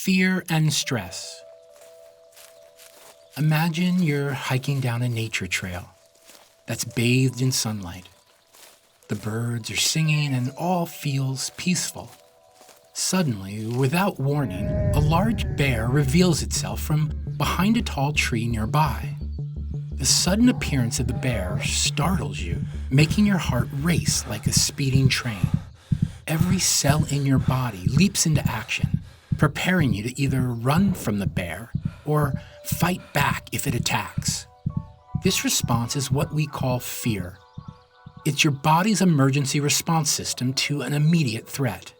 Fear and stress. Imagine you're hiking down a nature trail that's bathed in sunlight. The birds are singing and all feels peaceful. Suddenly, without warning, a large bear reveals itself from behind a tall tree nearby. The sudden appearance of the bear startles you, making your heart race like a speeding train. Every cell in your body leaps into action, preparing you to either run from the bear or fight back if it attacks. This response is what we call fear. It's your body's emergency response system to an immediate threat.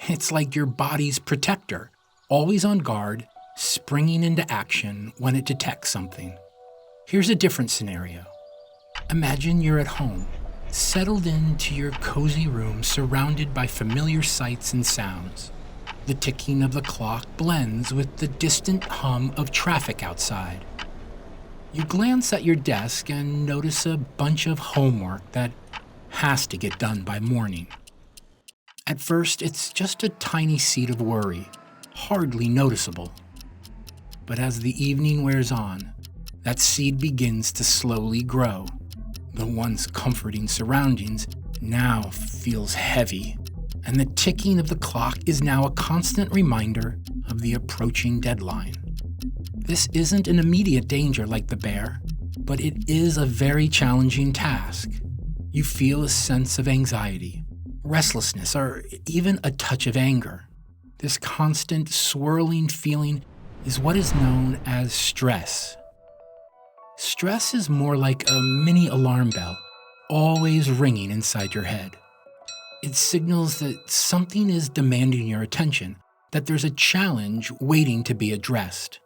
It's like your body's protector, always on guard, springing into action when it detects something. Here's a different scenario. Imagine you're at home, settled into your cozy room surrounded by familiar sights and sounds. The ticking of the clock blends with the distant hum of traffic outside. You glance at your desk and notice a bunch of homework that has to get done by morning. At first, it's just a tiny seed of worry, hardly noticeable. But as the evening wears on, that seed begins to slowly grow. The once comforting surroundings now feels heavy, and the ticking of the clock is now a constant reminder of the approaching deadline. This isn't an immediate danger like the bear, but it is a very challenging task. You feel a sense of anxiety, restlessness, or even a touch of anger. This constant swirling feeling is what is known as stress. Stress is more like a mini alarm bell, always ringing inside your head. It signals that something is demanding your attention, that there's a challenge waiting to be addressed.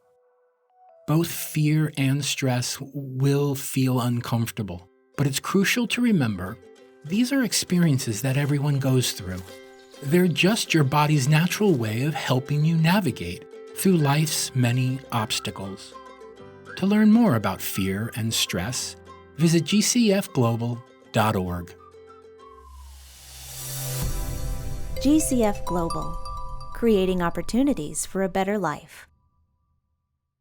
Both fear and stress will feel uncomfortable, but it's crucial to remember these are experiences that everyone goes through. They're just your body's natural way of helping you navigate through life's many obstacles. To learn more about fear and stress, visit gcfglobal.org. GCF Global, creating opportunities for a better life.